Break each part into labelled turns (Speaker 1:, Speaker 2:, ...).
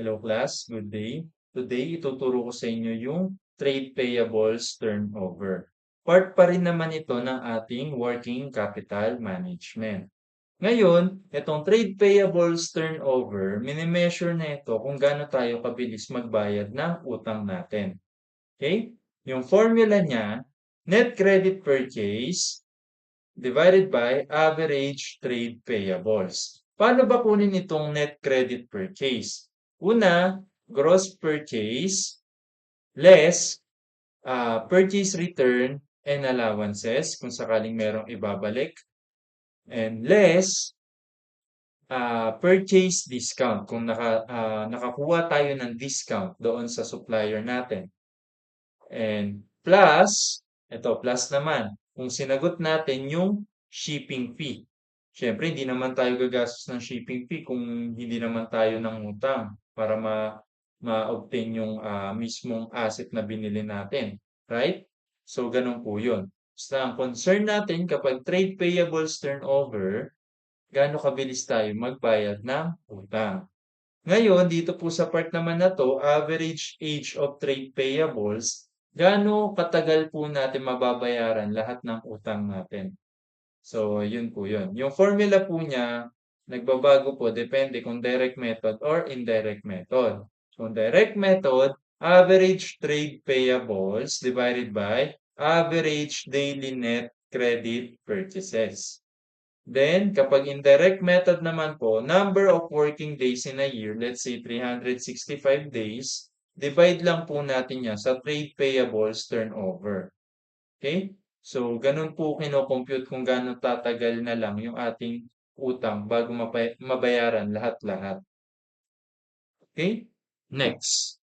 Speaker 1: Hello class, good day. Today, ituturo ko sa inyo yung trade payables turnover. Part pa rin naman ito ng ating working capital management. Ngayon, itong trade payables turnover, minimeasure na ito kung gaano tayo kabilis magbayad ng utang natin. Okay? Yung formula niya, net credit purchase divided by average trade payables. Paano ba kunin itong net credit purchase? Una, gross purchase less purchase return and allowances kung sakaling merong ibabalik and less purchase discount kung nakakuha tayo ng discount doon sa supplier natin. And plus, ito plus naman, kung sinagot natin yung shipping fee. Siyempre, hindi naman tayo gagastos ng shipping fee kung hindi naman tayo nangutang para ma-obtain yung mismong asset na binili natin. Right? So, ganun po yun. Basta ang concern natin kapag trade payables turnover, gaano kabilis tayo magbayad ng utang. Ngayon, dito po sa part naman na to, average age of trade payables, gaano katagal po natin mababayaran lahat ng utang natin. So, yun po yun. Yung formula po niya, nagbabago po, depende kung direct method or indirect method. Kung direct method, average trade payables divided by average daily net credit purchases. Then, kapag indirect method naman po, number of working days in a year, let's say 365 days, divide lang po natin yan sa trade payables turnover. Okay? So, ganun po kino-compute kung gano'n tatagal na lang yung ating utang bago mabayaran lahat-lahat. Okay? Next.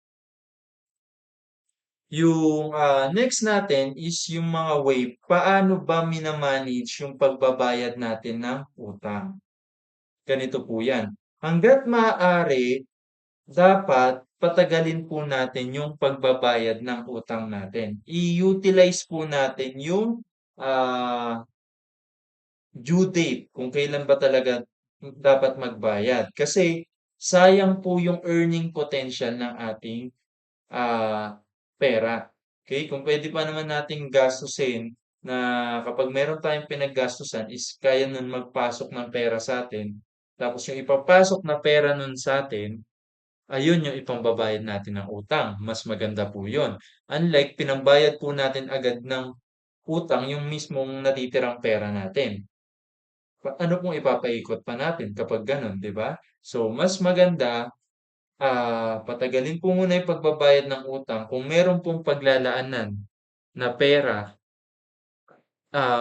Speaker 1: Yung next natin is yung mga way, paano ba minamanage yung pagbabayad natin ng utang. Ganito po yan. Hangga't maaari, dapat patagalin po natin yung pagbabayad ng utang natin. I-utilize po natin yung ah, due date, kung kailan ba talaga dapat magbayad. Kasi sayang po yung earning potential ng ating pera. Okay? Kung pwede pa naman nating gastusin na kapag meron tayong pinaggastusan is kaya nun magpasok ng pera sa atin. Tapos yung ipapasok na pera nun sa atin, ayun yung ipambabayad natin ng utang. Mas maganda po yun. Unlike pinambayad po natin agad ng utang yung mismong natitirang pera natin. Ano pong ipapaikot pa natin kapag ganun, di ba? So, mas maganda patagalin po muna yung pagbabayad ng utang kung meron pong paglalaanan na pera,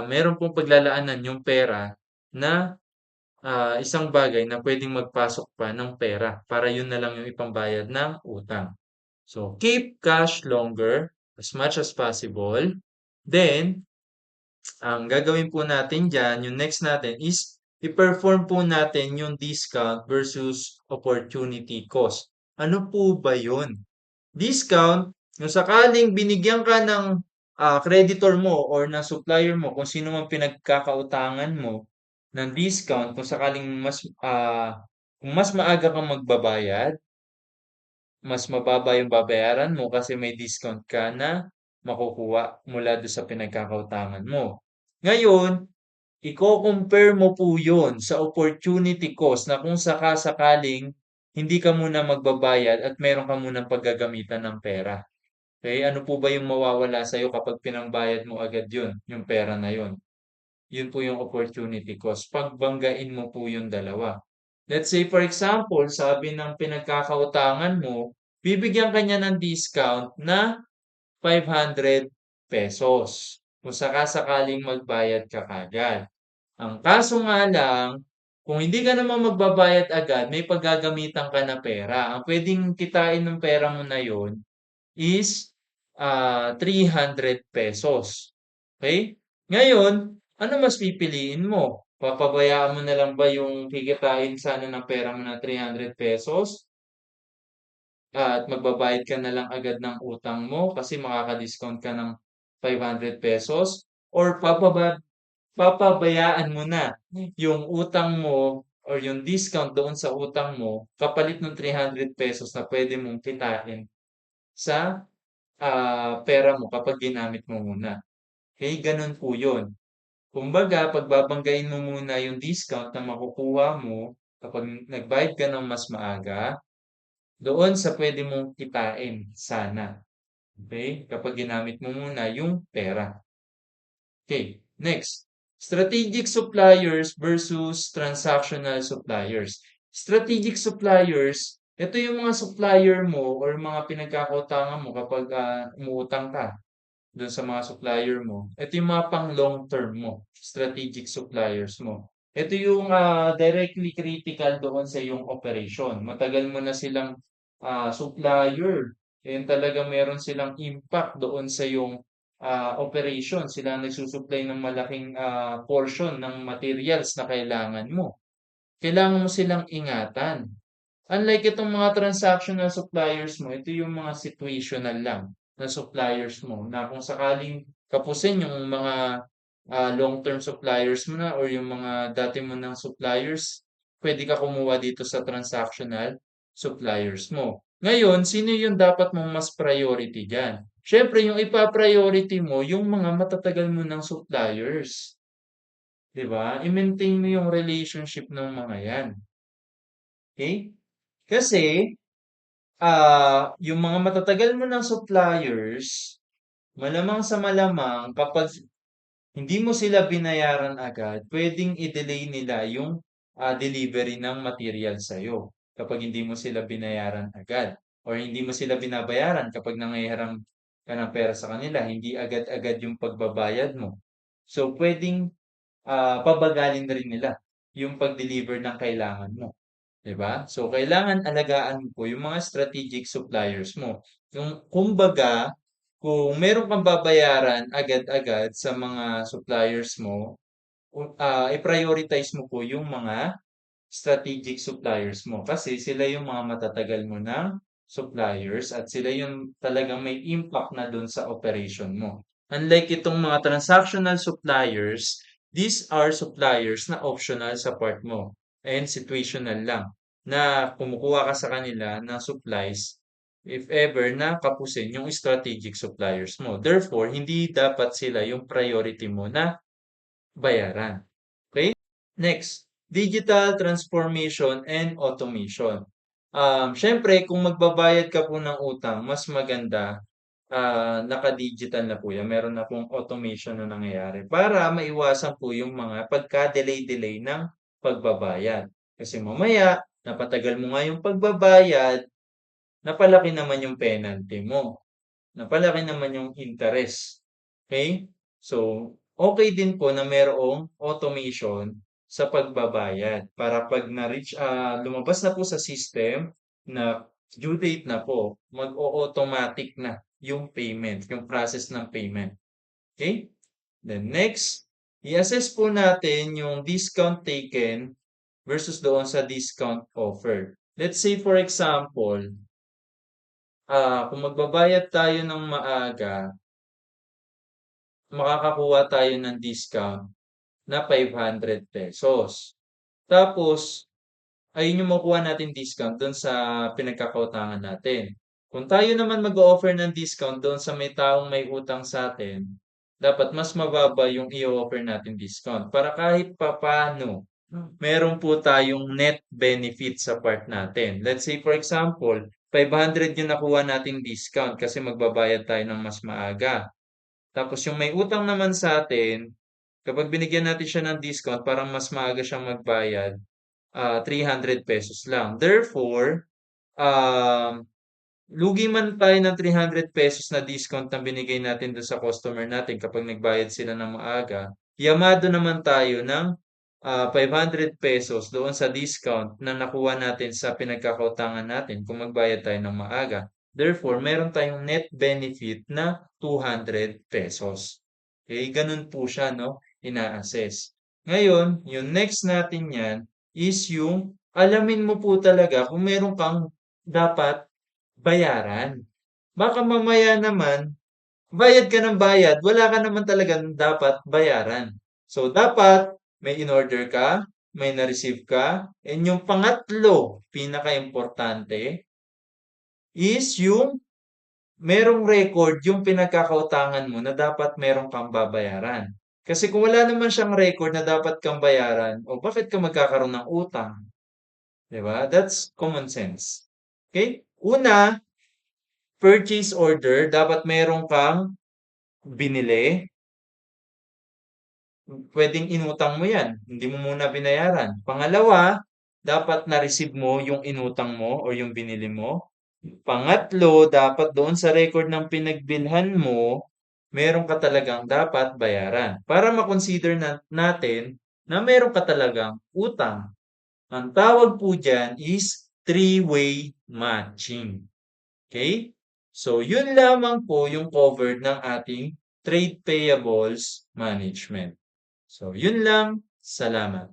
Speaker 1: meron pong paglalaanan yung pera na isang bagay na pwedeng magpasok pa ng pera para yun na lang yung ipambayad ng utang. So, keep cash longer as much as possible. Then, ang gagawin po natin dyan, yung next natin is i-perform po natin yung discount versus opportunity cost. Ano po ba yun? Discount, yung sakaling binigyan ka ng creditor mo or ng supplier mo, kung sino man pinagkakautangan mo ng discount, kung sakaling kung mas maaga kang magbabayad, mas mababa yung babayaran mo kasi may discount ka na makukuha mula doon sa pinagkakautangan mo. Ngayon, iko-compare mo po yun sa opportunity cost na kung sakasakaling hindi ka muna magbabayad at meron ka munang paggagamitan ng pera. Okay, ano po ba yung mawawala sa'yo kapag pinangbayad mo agad yun, yung pera na yun? Yun po yung opportunity cost. Pagbanggain mo po yung dalawa. Let's say for example, sabi ng pinagkakautangan mo, bibigyan ka niya ng discount na 500 pesos kung sakasakaling magbayad ka kagad. Ang kaso nga lang, kung hindi ka naman magbabayad agad, may paggagamitan ka na pera. Ang pwedeng kitain ng pera mo na yon is 300 pesos. Okay? Ngayon, ano mas pipiliin mo? Papabayaan mo na lang ba yung kikitain sana ng pera mo na 300 pesos at magbabayad ka na lang agad ng utang mo kasi makaka-discount ka ng 500 pesos or papabayaan mo na yung utang mo or yung discount doon sa utang mo kapalit ng 300 pesos na pwede mong kitain sa pera mo kapag ginamit mo muna. Okay, ganun po yun. Kumbaga, pagbabanggain mo muna yung discount na makukuha mo kapag nagbayad ka ng mas maaga, doon sa pwede mong kitain sana. Okay? Kapag ginamit mo muna yung pera. Okay, next. Strategic suppliers versus transactional suppliers. Strategic suppliers, ito yung mga supplier mo or mga pinagkakautangan mo kapag umuutang ka doon sa mga supplier mo. Ito yung mga pang long term mo, strategic suppliers mo. Ito yung directly critical doon sa iyong operation. Matagal mo na silang supplier. And talaga meron silang impact doon sa iyong operation. Sila ang nagsusupply ng malaking portion ng materials na kailangan mo. Kailangan mo silang ingatan. Unlike itong mga transactional suppliers mo, ito yung mga situational lang na suppliers mo na kung sakaling kapusin yung mga long-term suppliers mo na or yung mga dati mo ng suppliers, pwede ka kumuha dito sa transactional suppliers mo. Ngayon, sino yung dapat mong mas priority dyan? Siyempre, yung ipa-priority mo, yung mga matatagal mo ng suppliers. 'Di ba? I-maintain mo yung relationship ng mga yan. Okay? Kasi, yung mga matatagal mo ng suppliers, malamang sa malamang kapag hindi mo sila binayaran agad, pwedeng i-delay nila yung delivery ng material sa'yo kapag hindi mo sila binayaran agad or hindi mo sila binabayaran kapag nangyayarang ka ng pera sa kanila, hindi agad-agad yung pagbabayad mo. So, pwedeng pabagalin rin nila yung pag-deliver ng kailangan mo. 'Di ba? So, kailangan alagaan mo po yung mga strategic suppliers mo. Yung kumbaga, kung meron kang babayaran agad-agad sa mga suppliers mo, i-prioritize mo po yung mga strategic suppliers mo kasi sila yung mga matatagal mo ng suppliers at sila yung talagang may impact na dun sa operation mo. Unlike itong mga transactional suppliers, these are suppliers na optional sa part mo and situational lang na kumukuha ka sa kanila ng supplies if ever na kapusin yung strategic suppliers mo. Therefore, hindi dapat sila yung priority mo na bayaran. Okay? Next, digital transformation and automation. Syempre, kung magbabayad ka po ng utang, mas maganda, naka-digital na po yan. Meron na pong automation na nangyayari para maiwasan po yung mga pagka-delay-delay ng pagbabayad. Kasi mamaya, napatagal mo nga yung pagbabayad, napalaki naman yung penalty mo. Napalaki naman yung interest. Okay? So, okay din po na mayroong automation sa pagbabayad para pag na-reach, lumabas na po sa system na due date na po, mag-o-automatic na yung payment, yung process ng payment. Okay? Then next, i-assess po natin yung discount taken versus doon sa discount offered. Let's say for example, kung magbabayad tayo ng maaga, makakakuha tayo ng discount na ₱500. Tapos, ayun yung makuha natin discount doon sa pinagkakautangan natin. Kung tayo naman mag-o-offer ng discount doon sa may taong may utang sa atin, dapat mas mababa yung i-offer natin discount para kahit papano meron po tayong net benefit sa part natin. Let's say for example, 500 yung nakuha nating discount kasi magbabayad tayo ng mas maaga. Tapos yung may utang naman sa atin, kapag binigyan natin siya ng discount, parang mas maaga siyang magbayad, ₱300 lang. Therefore, um, lugi man tayo ng ₱300 na discount na binigay natin doon sa customer natin kapag nagbayad sila ng maaga, yamado naman tayo ng ₱500 doon sa discount na nakuha natin sa pinagkakautangan natin kung magbayad tayo ng maaga. Therefore, meron tayong net benefit na ₱200. Okay, ganun po siya, no? Ina-assess. Ngayon, yung next natin yan is yung alamin mo po talaga kung meron kang dapat bayaran. Baka mamaya naman, bayad ka ng bayad, wala ka naman talagang dapat bayaran. So, dapat may in-order ka, may na-receive ka. And yung pangatlo, pinaka-importante, is yung merong record yung pinagkakautangan mo na dapat meron kang babayaran. Kasi kung wala naman siyang record na dapat kang bayaran, o bakit ka magkakaroon ng utang? 'Di ba? That's common sense. Okay? Una, purchase order, dapat meron kang binili. Pwedeng inutang mo 'yan, hindi mo muna binayaran. Pangalawa, dapat na-receive mo yung inutang mo o yung binili mo. Pangatlo, dapat doon sa record ng pinagbilhan mo, meron ka talagang dapat bayaran para ma-consider natin na meron ka talagang utang. Ang tawag po diyan is three-way matching. Okay? So, yun lamang po yung covered ng ating trade payables management. So, yun lang. Salamat.